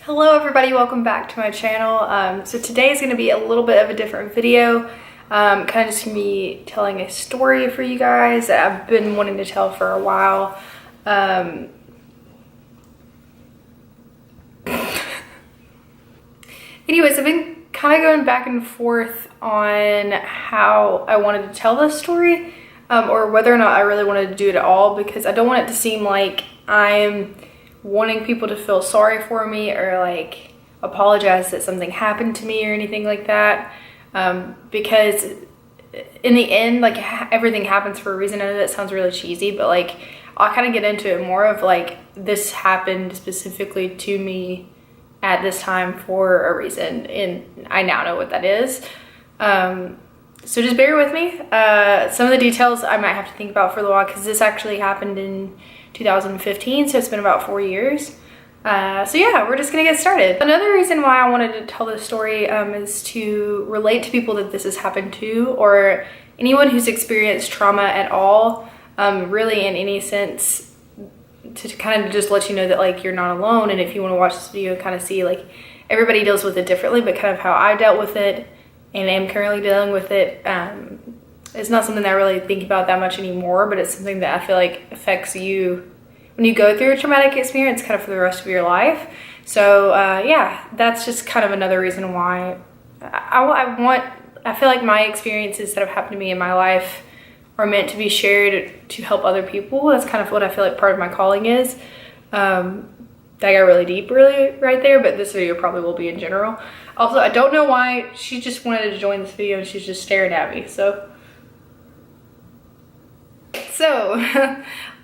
Hello everybody, welcome back to my channel. So today is going to be a little bit of a different video, kind of just me telling a story for you guys that I've been wanting to tell for a while. Anyways, I've been kind of going back and forth on how I wanted to tell this story, or whether or not I really wanted to do it at all, because I don't want it to seem like I'm wanting people to feel sorry for me or like apologize that something happened to me or anything like that, because in the end, like, everything happens for a reason. I know that sounds really cheesy, but like I'll kind of get into it more of like this happened specifically to me at this time for a reason, and I now know what that is. So just bear with me. Some of the details I might have to think about for a little while, because this actually happened in 2015, so it's been about 4 years. So yeah, we're just gonna get started. Another reason why I wanted to tell this story is to relate to people that this has happened to, or anyone who's experienced trauma at all, really in any sense, to kind of just let you know that like you're not alone. And if you want to watch this video, kind of see like everybody deals with it differently, but kind of how I dealt with it and am currently dealing with it. It's not something that I really think about that much anymore, but it's something that I feel like affects you when you go through a traumatic experience kind of for the rest of your life. So yeah, that's just kind of another reason why I feel like my experiences that have happened to me in my life are meant to be shared to help other people. That's kind of what I feel like part of my calling is. That got really deep really right there, but this video probably will be in general. Also, I don't know why she just wanted to join this video and she's just staring at me, so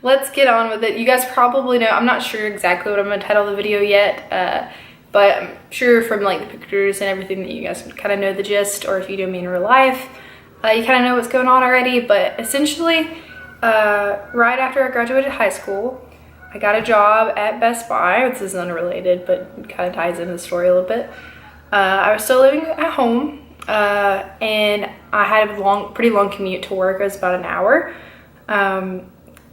let's get on with it. You guys probably know, I'm not sure exactly what I'm gonna title the video yet, but I'm sure from like the pictures and everything that you guys kind of know the gist, or if you know me in real life, you kind of know what's going on already. But essentially, right after I graduated high school, I got a job at Best Buy. This is unrelated, but it kind of ties into the story a little bit. I was still living at home, and I had a pretty long commute to work. It was about an hour.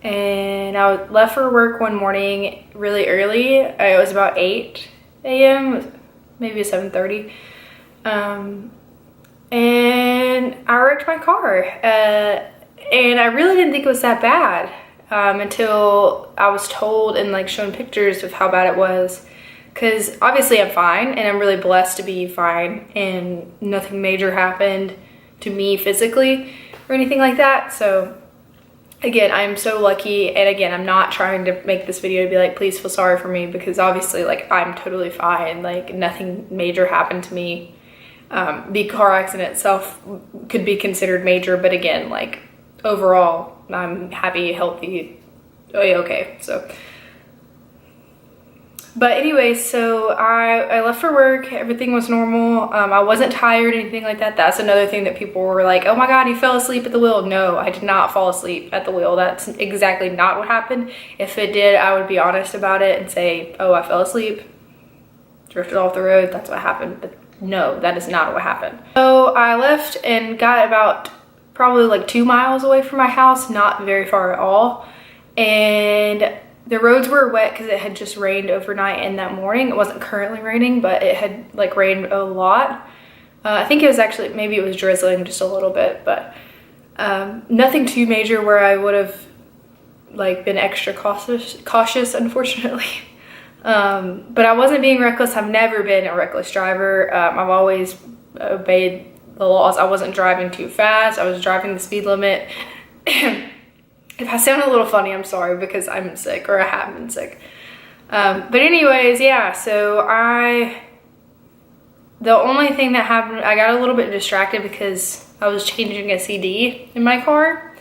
And I left for work one morning really early. It was about 8 a.m., maybe 7:30. And I wrecked my car. And I really didn't think it was that bad, until I was told and like shown pictures of how bad it was. Because obviously I'm fine, and I'm really blessed to be fine, and nothing major happened to me physically or anything like that. So again, I'm so lucky. And again, I'm not trying to make this video to be like, please feel sorry for me, because obviously like I'm totally fine. Like nothing major happened to me. The car accident itself could be considered major, but again, like overall, I'm happy, healthy, okay. So, but anyway, so I left for work. Everything was normal. I wasn't tired, anything like that. That's another thing that people were like, oh my God, you fell asleep at the wheel. No, I did not fall asleep at the wheel. That's exactly not what happened. If it did, I would be honest about it and say, oh, I fell asleep, drifted off the road. That's what happened. But no, that is not what happened. So I left and got about probably like 2 miles away from my house, not very far at all. And the roads were wet because it had just rained overnight and that morning. It wasn't currently raining, but it had like rained a lot. I think it was actually, maybe it was drizzling just a little bit, but nothing too major where I would have like been extra cautious, unfortunately. But I wasn't being reckless. I've never been a reckless driver. I've always obeyed the laws. I wasn't driving too fast. I was driving the speed limit. If I sound a little funny, I'm sorry, because I'm sick, or I have been sick. But anyways, yeah, so the only thing that happened, I got a little bit distracted because I was changing a CD in my car,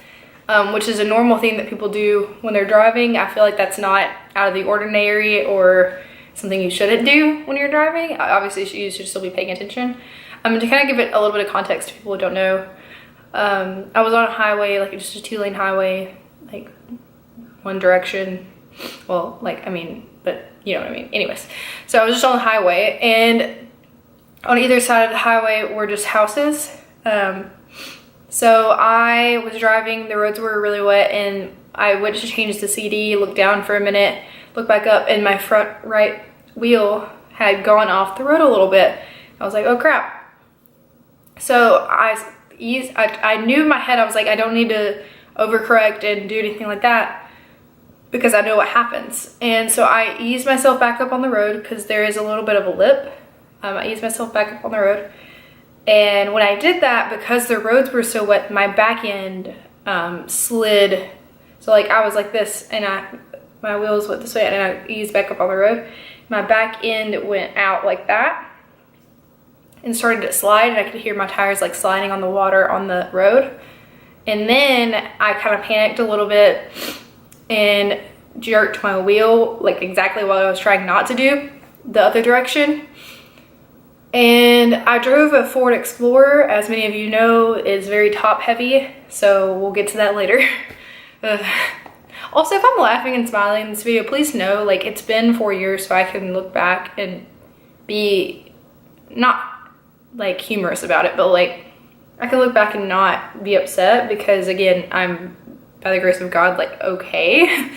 which is a normal thing that people do when they're driving. I feel like that's not out of the ordinary or something you shouldn't do when you're driving. Obviously, you should still be paying attention. To kind of give it a little bit of context to people who don't know, I was on a highway, like just a 2-lane highway, like one direction. Well, like, I mean, but you know what I mean. Anyways, so I was just on the highway, and on either side of the highway were just houses. So I was driving, the roads were really wet, and I went to change the CD, looked down for a minute, looked back up, and my front right wheel had gone off the road a little bit. I was like, oh crap. So I knew in my head, I was like, I don't need to overcorrect and do anything like that because I know what happens. And so I eased myself back up on the road because there is a little bit of a lip. I eased myself back up on the road. And when I did that, because the roads were so wet, my back end slid. So like I was like this, and my wheels went this way, and I eased back up on the road. My back end went out like that and started to slide, and I could hear my tires like sliding on the water on the road. And then I kind of panicked a little bit and jerked my wheel like exactly what I was trying not to do, the other direction. And I drove a Ford Explorer, as many of you know, is very top heavy, so we'll get to that later. Also, if I'm laughing and smiling in this video, please know, like, it's been 4 years, so I can look back and be not like humorous about it, but like I can look back and not be upset because, again, I'm, by the grace of God, like, okay.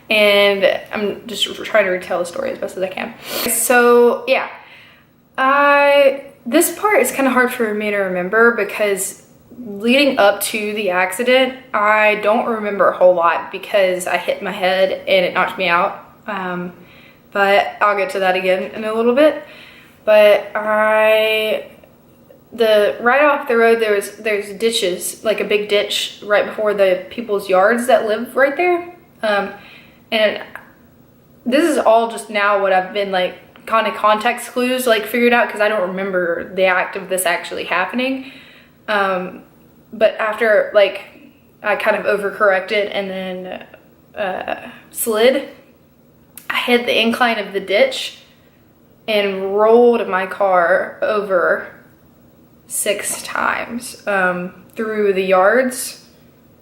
And I'm just trying to retell the story as best as I can. So yeah, this part is kind of hard for me to remember because leading up to the accident, I don't remember a whole lot because I hit my head and it knocked me out. But I'll get to that again in a little bit. But right off the road, there's ditches, like a big ditch right before the people's yards that live right there. And this is all just now what I've been like kind of context clues like figured out because I don't remember the act of this actually happening. But after like I kind of overcorrected and then slid, I hit the incline of the ditch and rolled my car over 6 times through the yards.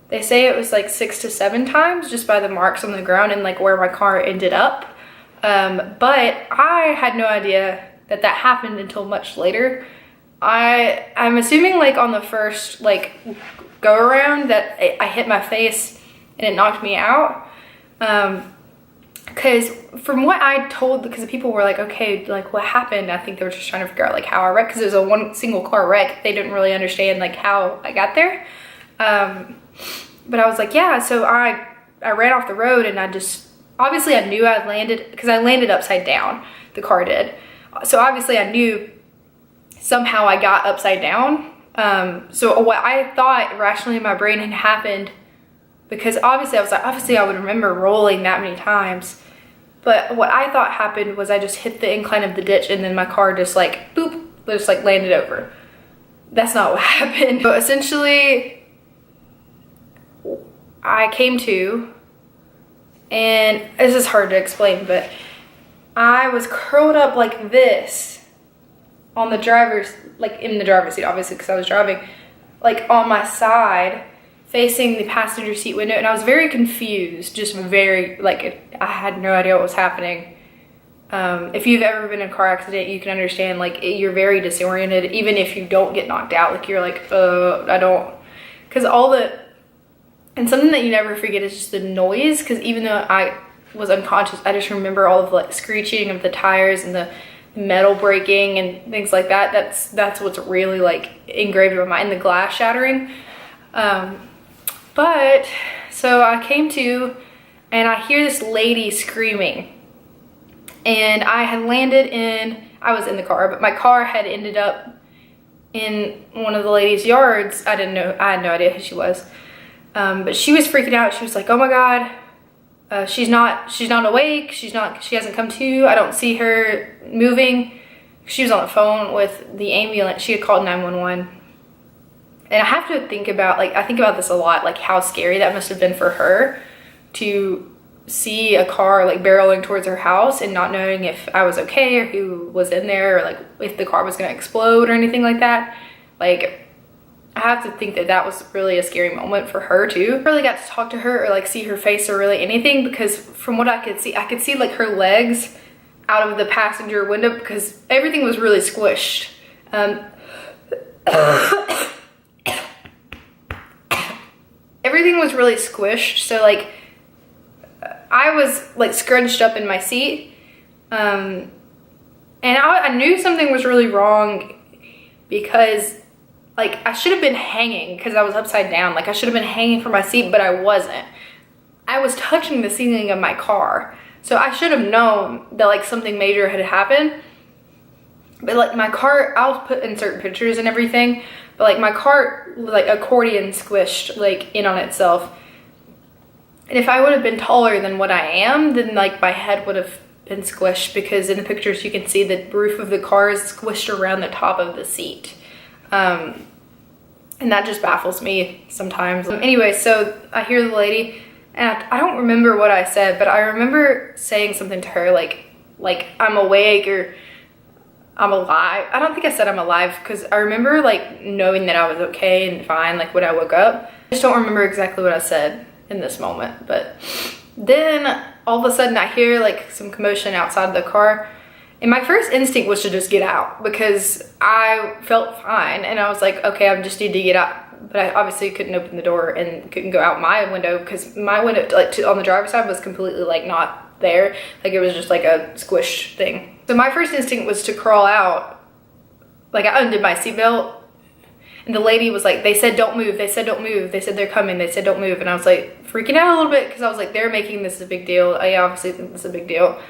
They say it was like 6 to 7 times just by the marks on the ground and like where my car ended up. But I had no idea that happened until much later. I'm assuming like on the first like go around that I hit my face and it knocked me out. Because from what I told, because the people were like, okay, like what happened? I think they were just trying to figure out like how I wrecked, because it was a one single car wreck. They didn't really understand like how I got there. But I was like, yeah, so I ran off the road and obviously I knew I landed, because I landed upside down, the car did. So obviously I knew somehow I got upside down. So what I thought rationally in my brain had happened, because obviously I would remember rolling that many times. But what I thought happened was I just hit the incline of the ditch and then my car just like, boop, just like landed over. That's not what happened. So essentially, I came to, and this is hard to explain, but I was curled up like this on the driver's, like in the driver's seat, obviously, because I was driving, like on my side, facing the passenger seat window, and I was very confused, just very, like, I had no idea what was happening. If you've ever been in a car accident, you can understand, like, you're very disoriented, even if you don't get knocked out, like, you're like, I don't, because and something that you never forget is just the noise, because even though I was unconscious, I just remember all of, like, screeching of the tires and the metal breaking and things like that. That's what's really, like, engraved in my mind, the glass shattering. But so I came to, and I hear this lady screaming, and I had I was in the car, but my car had ended up in one of the lady's yards. I had no idea who she was. But she was freaking out. She was like, oh my God, she's not awake. She hasn't come to. I don't see her moving. She was on the phone with the ambulance. She had called 911. And I have to think about, like, I think about this a lot, like how scary that must have been for her to see a car like barreling towards her house and not knowing if I was okay or who was in there, or like if the car was gonna explode or anything like that. Like, I have to think that was really a scary moment for her too. I really got to talk to her or like see her face or really anything, because from what I could see like her legs out of the passenger window, because everything was really squished. Everything was really squished, so like I was like scrunched up in my seat, and And I knew something was really wrong because like I should have been hanging because I was upside down. Like I should have been hanging from my seat, but I wasn't. I was touching the ceiling of my car. So I should have known that like something major had happened. But like my car, I'll put insert pictures and everything, but like my car like accordion squished like in on itself. And if I would have been taller than what I am, then like my head would have been squished, because in the pictures you can see the roof of the car is squished around the top of the seat. And that just baffles me sometimes. Anyway, so I hear the lady, and I don't remember what I said, but I remember saying something to her like I'm awake or I'm alive. I don't think I said I'm alive, because I remember like knowing that I was okay and fine like when I woke up. I just don't remember exactly what I said in this moment. But then all of a sudden I hear like some commotion outside the car, and my first instinct was to just get out because I felt fine, and I was like, okay, I just need to get out. But I obviously couldn't open the door and couldn't go out my window, because my window like on the driver's side was completely like not there. Like it was just like a squish thing. So my first instinct was to crawl out. Like I undid my seatbelt, and the lady was like, they said don't move, they said don't move, they said they're coming, they said don't move. And I was like freaking out a little bit, because I was like, they're making this a big deal. I obviously think this is a big deal.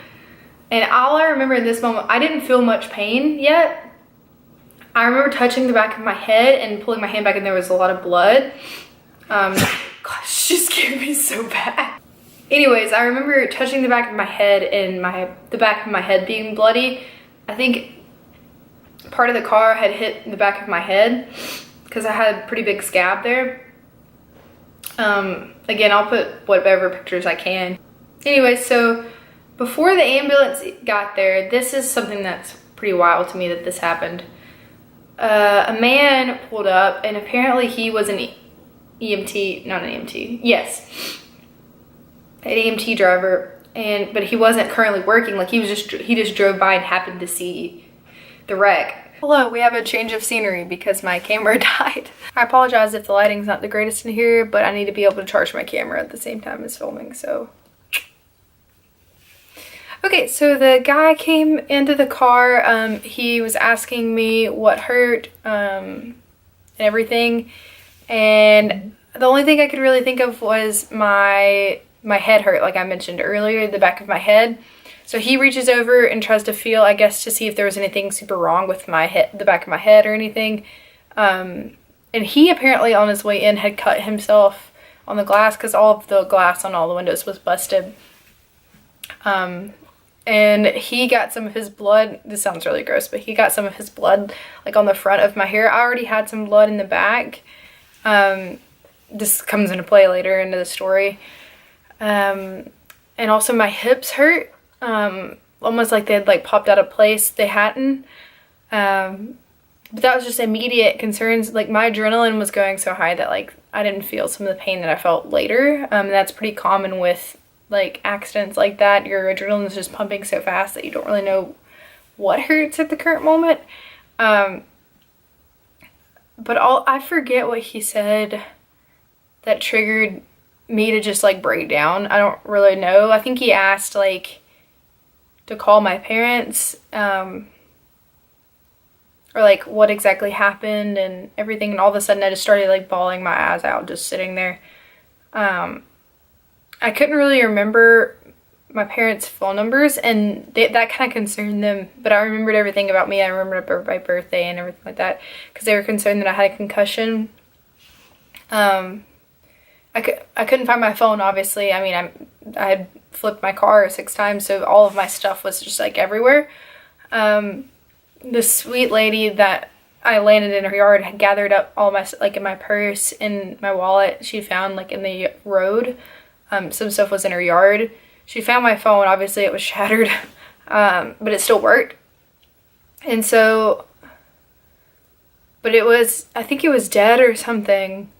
And all I remember in this moment, I didn't feel much pain yet. I remember touching the back of my head and pulling my hand back, and there was a lot of blood. Gosh, she scared me so bad. Anyways, I remember touching the back of my head and the back of my head being bloody. I think part of the car had hit the back of my head, because I had a pretty big scab there. Again, I'll put whatever pictures I can. Anyway, so before the ambulance got there, this is something that's pretty wild to me that this happened. A man pulled up, and apparently he was an EMT, not an EMT, yes, an EMT driver, but he wasn't currently working. Like he just drove by and happened to see the wreck. Hello, we have a change of scenery because my camera died. I apologize if the lighting's not the greatest in here, but I need to be able to charge my camera at the same time as filming, so. Okay, so the guy came into the car. He was asking me what hurt and everything, and the only thing I could really think of was my head hurt, like I mentioned earlier, the back of my head. So he reaches over and tries to feel, I guess, to see if there was anything super wrong with my head, the back of my head or anything. And he apparently on his way in had cut himself on the glass, because all of the glass on all the windows was busted. And he got some of his blood, this sounds really gross, but he got some of his blood like on the front of my hair. I already had some blood in the back. This comes into play later into the story. And also my hips hurt. Almost like they had like popped out of place. They hadn't. But that was just immediate concerns. Like my adrenaline was going so high that like I didn't feel some of the pain that I felt later. That's pretty common with like accidents like that. Your adrenaline is just pumping so fast that you don't really know what hurts at the current moment. But I forget what he said that triggered me to just like break down. I don't really know. I think he asked like to call my parents, or like what exactly happened and everything, and all of a sudden I just started like bawling my eyes out just sitting there. I couldn't really remember my parents' phone numbers, and that kind of concerned them, but I remembered everything about me. I remembered my birthday and everything like that, because they were concerned that I had a concussion. I couldn't find my phone, obviously. I mean, I had flipped my car 6 times, so all of my stuff was just like everywhere. This sweet lady that I landed in her yard had gathered up all my, like in my purse and my wallet she found like in the road. Some stuff was in her yard. She found my phone. Obviously it was shattered, but it still worked. And so, but it was, I think it was dead or something,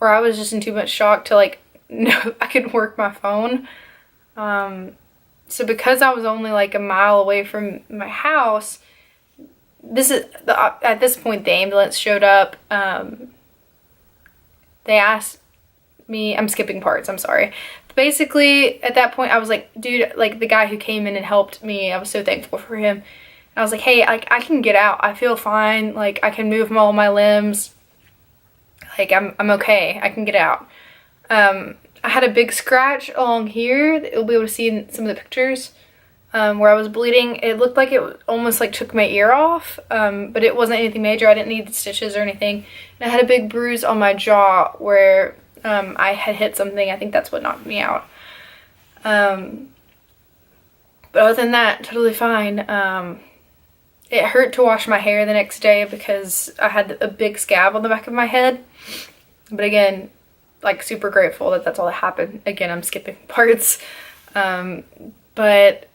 or I was just in too much shock to like know I could work my phone. So because I was only like a mile away from my house, at this point the ambulance showed up. They asked me, I'm skipping parts, I'm sorry. But basically at that point I was like, dude, like the guy who came in and helped me, I was so thankful for him. I was like, hey, I can get out. I feel fine. Like, I can move all my limbs. Like, I'm okay. I can get out. I had a big scratch along here that you'll be able to see in some of the pictures where I was bleeding. It looked like it almost like took my ear off, but it wasn't anything major. I didn't need stitches or anything. And I had a big bruise on my jaw where I had hit something. I think that's what knocked me out. But other than that, totally fine. It hurt to wash my hair the next day because I had a big scab on the back of my head. But again, like, super grateful that that's all that happened. Again, I'm skipping parts. But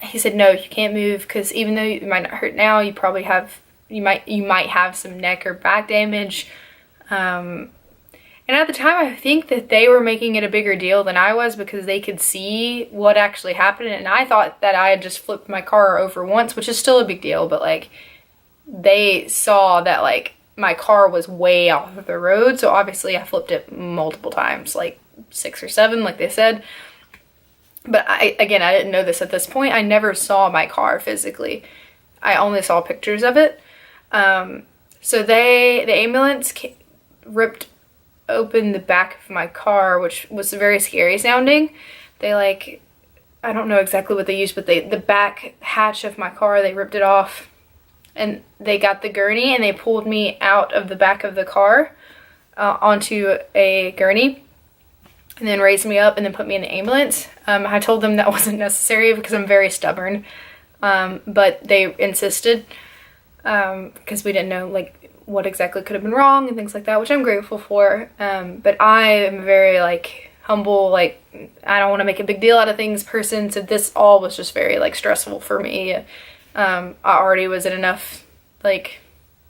he said, no, you can't move because even though it might not hurt now, you probably have, you might have some neck or back damage. And at the time, I think that they were making it a bigger deal than I was because they could see what actually happened. And I thought that I had just flipped my car over once, which is still a big deal. But, like, they saw that, like, my car was way off of the road. So, obviously, I flipped it multiple times, like 6 or 7, like they said. But, I didn't know this at this point. I never saw my car physically. I only saw pictures of it. So, the ambulance ripped open the back of my car, which was very scary sounding. They, like, I don't know exactly what they used, but the back hatch of my car, they ripped it off and they got the gurney and they pulled me out of the back of the car onto a gurney and then raised me up and then put me in the ambulance. I told them that wasn't necessary because I'm very stubborn, but they insisted because we didn't know, like, what exactly could have been wrong and things like that, which I'm grateful for. But I am very, like, humble, like, I don't want to make a big deal out of things person, so this all was just very, like, stressful for me. I already was in enough, like,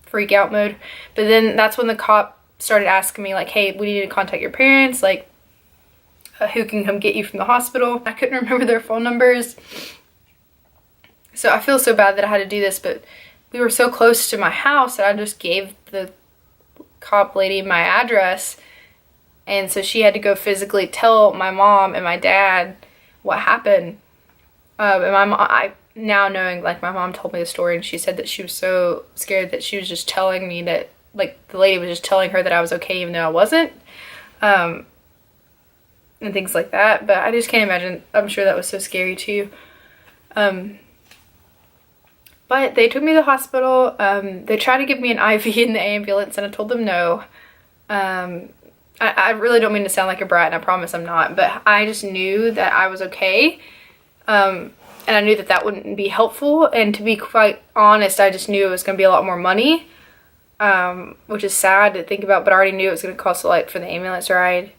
freak out mode. But then that's when the cop started asking me, like, hey, we need to contact your parents, like, who can come get you from the hospital. I couldn't remember their phone numbers. So I feel so bad that I had to do this, but we were so close to my house that I just gave the cop lady my address. And so she had to go physically tell my mom and my dad what happened. And my mom, now knowing, like, my mom told me the story and she said that she was so scared that she was just telling me that, like, the lady was just telling her that I was okay even though I wasn't. And things like that. But I just can't imagine. I'm sure that was so scary too. But they took me to the hospital. They tried to give me an IV in the ambulance and I told them no. I really don't mean to sound like a brat and I promise I'm not, but I just knew that I was okay. And I knew that that wouldn't be helpful. And to be quite honest, I just knew it was going to be a lot more money, which is sad to think about, but I already knew it was going to cost a lot for the ambulance ride.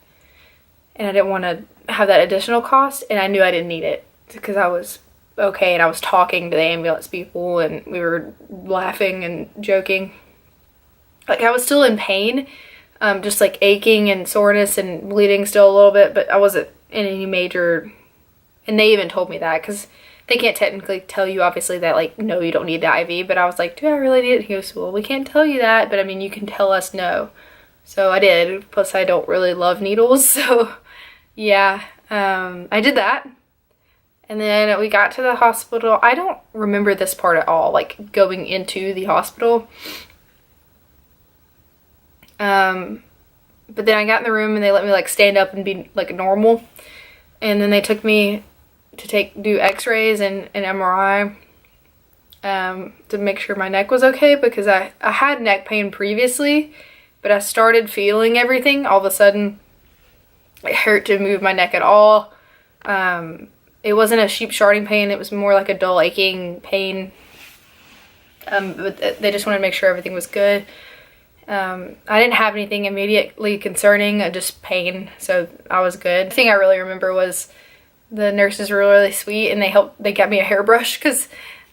And I didn't want to have that additional cost. And I knew I didn't need it because I was okay and I was talking to the ambulance people and we were laughing and joking. Like, I was still in pain, just like aching and soreness and bleeding still a little bit, but I wasn't in any major, and they even told me that because they can't technically tell you obviously that, like, no, you don't need the IV, but I was like, do I really need it? And he goes, well, we can't tell you that, but I mean, you can tell us no. So I did, plus I don't really love needles, so yeah, I did that. And then we got to the hospital. I don't remember this part at all, like, going into the hospital. But then I got in the room and they let me, like, stand up and be, like, normal. And then they took me to do x-rays and an MRI to make sure my neck was okay because I had neck pain previously, but I started feeling everything. All of a sudden, it hurt to move my neck at all. It wasn't a sheep sharding pain. It was more like a dull aching pain. But they just wanted to make sure everything was good. I didn't have anything immediately concerning, just pain, so I was good. The thing I really remember was the nurses were really sweet and they got me a hairbrush because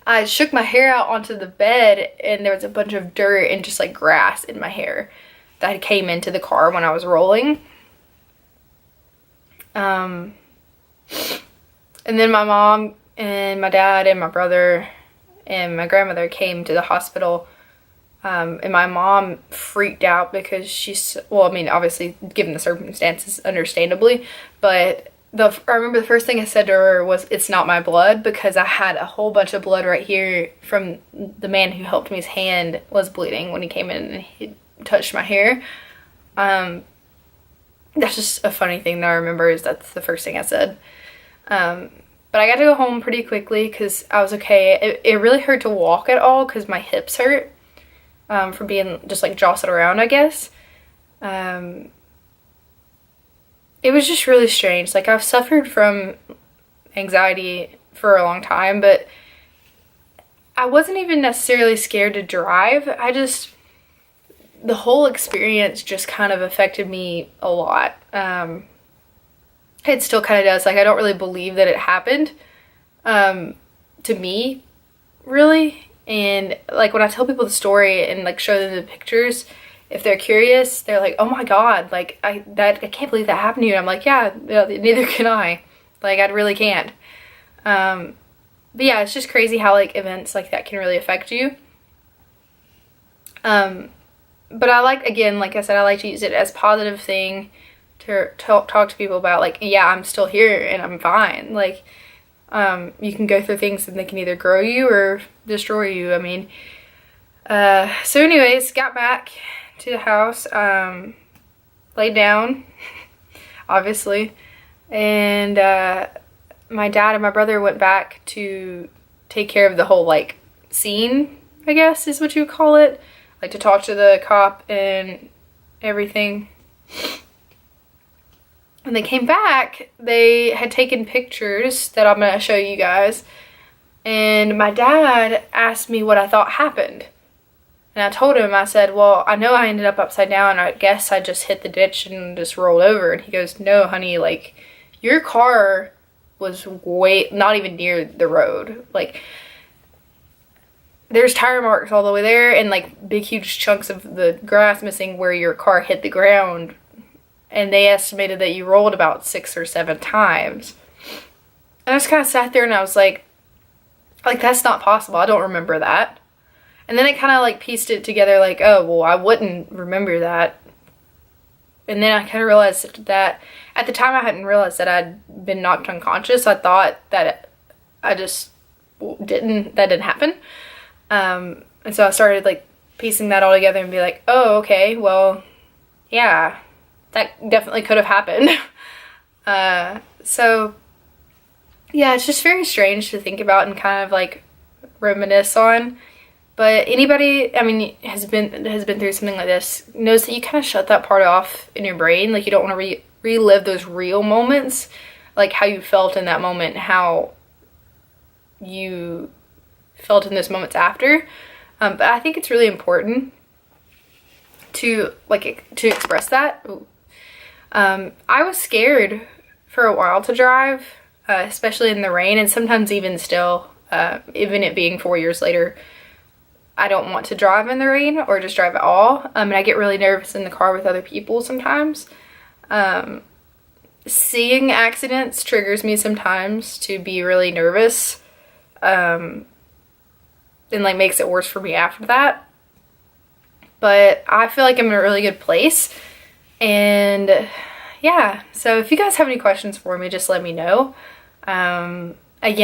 I shook my hair out onto the bed and there was a bunch of dirt and just, like, grass in my hair that came into the car when I was rolling. And then my mom and my dad and my brother and my grandmother came to the hospital. And my mom freaked out because she's, well, I mean, obviously, given the circumstances, understandably, but I remember the first thing I said to her was, "It's not my blood," because I had a whole bunch of blood right here from the man who helped me. His hand was bleeding when he came in and he touched my hair. That's just a funny thing that I remember, is that's the first thing I said. But I got to go home pretty quickly because I was okay. It really hurt to walk at all because my hips hurt from being just like jostled around, I guess. It was just really strange. Like, I've suffered from anxiety for a long time, but I wasn't even necessarily scared to drive. The whole experience just kind of affected me a lot. It still kind of does. Like, I don't really believe that it happened to me, really. And like, when I tell people the story and like show them the pictures, if they're curious, they're like, "Oh my God, like I can't believe that happened to you." And I'm like, yeah, neither can I. Like, I really can't. But yeah, it's just crazy how like events like that can really affect you. But I like, again, like I said, I like to use it as a positive thing to talk to people about, like, yeah, I'm still here and I'm fine. Like, you can go through things and they can either grow you or destroy you. I mean, so anyways, got back to the house, laid down, obviously, and my dad and my brother went back to take care of the whole like scene, I guess is what you would call it, like to talk to the cop and everything. When they came back, they had taken pictures that I'm going to show you guys, and my dad asked me what I thought happened. And I told him, I said, "Well, I know I ended up upside down. I guess I just hit the ditch and just rolled over." And he goes, "No, honey, like, your car was not even near the road. Like, there's tire marks all the way there and like big, huge chunks of the grass missing where your car hit the ground. And they estimated that you rolled about 6 or 7 times." And I just kind of sat there and I was like, that's not possible. I don't remember that. And then I kind of like pieced it together, like, oh, well, I wouldn't remember that. And then I kind of realized that at the time I hadn't realized that I'd been knocked unconscious. I thought that that didn't happen. And so I started like piecing that all together and be like, oh, okay, well, yeah, that definitely could have happened. So yeah, it's just very strange to think about and kind of like reminisce on. But anybody, I mean, has been through something like this knows that you kind of shut that part off in your brain. Like, you don't want to relive those real moments, like how you felt in that moment, how you felt in those moments after. But I think it's really important to express that. I was scared for a while to drive, especially in the rain, and sometimes even still, even it being 4 years later, I don't want to drive in the rain or just drive at all. And I get really nervous in the car with other people sometimes. Seeing accidents triggers me sometimes to be really nervous. And like makes it worse for me after that. But I feel like I'm in a really good place. And yeah, so if you guys have any questions for me, just let me know. Again,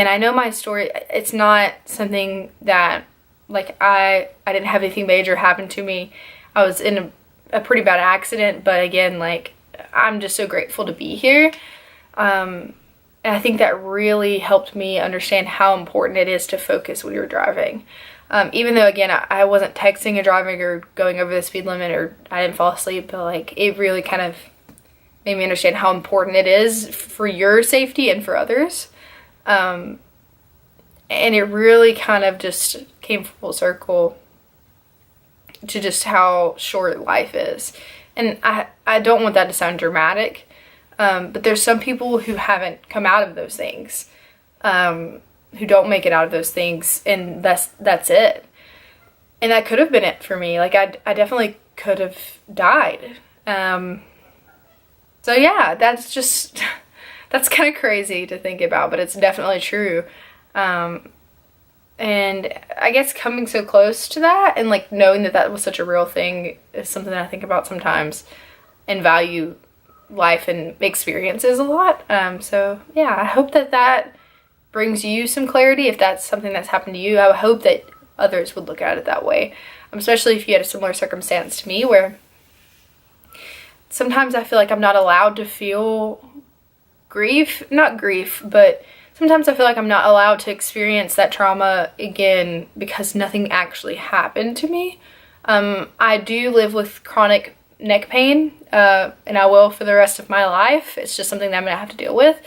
I know my story, it's not something that, like, I didn't have anything major happen to me. I was in a pretty bad accident, but again, like, I'm just so grateful to be here. And I think that really helped me understand how important it is to focus when you're driving. Even though, again, I wasn't texting and driving or going over the speed limit, or I didn't fall asleep, but like, it really kind of made me understand how important it is for your safety and for others. And it really kind of just came full circle to just how short life is. And I don't want that to sound dramatic, but there's some people who haven't come out of those things, who don't make it out of those things, and that's it. And that could have been it for me. Like, I definitely could have died. So yeah, that's kind of crazy to think about, but it's definitely true. And I guess coming so close to that and like knowing that was such a real thing is something that I think about sometimes and value life and experiences a lot. So yeah, I hope that that brings you some clarity. If that's something that's happened to you, I would hope that others would look at it that way, especially if you had a similar circumstance to me, where sometimes I feel like I'm not allowed to feel not grief, but sometimes I feel like I'm not allowed to experience that trauma again because nothing actually happened to me. I do live with chronic neck pain, and I will for the rest of my life. It's just something that I'm gonna have to deal with.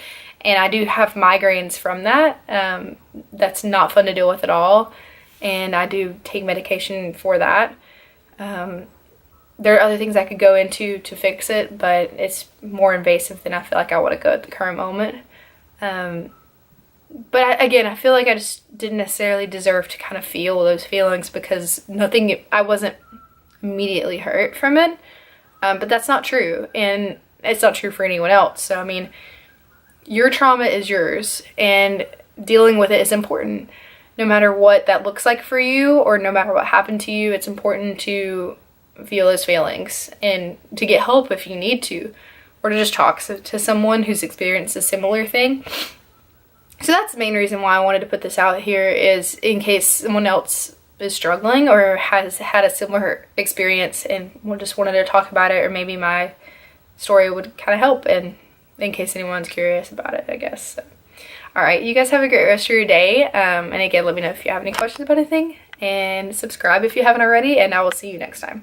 And I do have migraines from that. That's not fun to deal with at all. And I do take medication for that. There are other things I could go into to fix it, but it's more invasive than I feel like I want to go at the current moment. But again, I feel like I just didn't necessarily deserve to kind of feel those feelings because I wasn't immediately hurt from it. But that's not true, and it's not true for anyone else. So, I mean, your trauma is yours, and dealing with it is important. No matter what that looks like for you, or no matter what happened to you, it's important to feel those feelings and to get help if you need to, or to just talk to someone who's experienced a similar thing. So that's the main reason why I wanted to put this out here, is in case someone else is struggling or has had a similar experience and just wanted to talk about it, or maybe my story would kind of help, and in case anyone's curious about it, I guess. So, all right, you guys have a great rest of your day, and again, let me know if you have any questions about anything, and subscribe if you haven't already, and I will see you next time.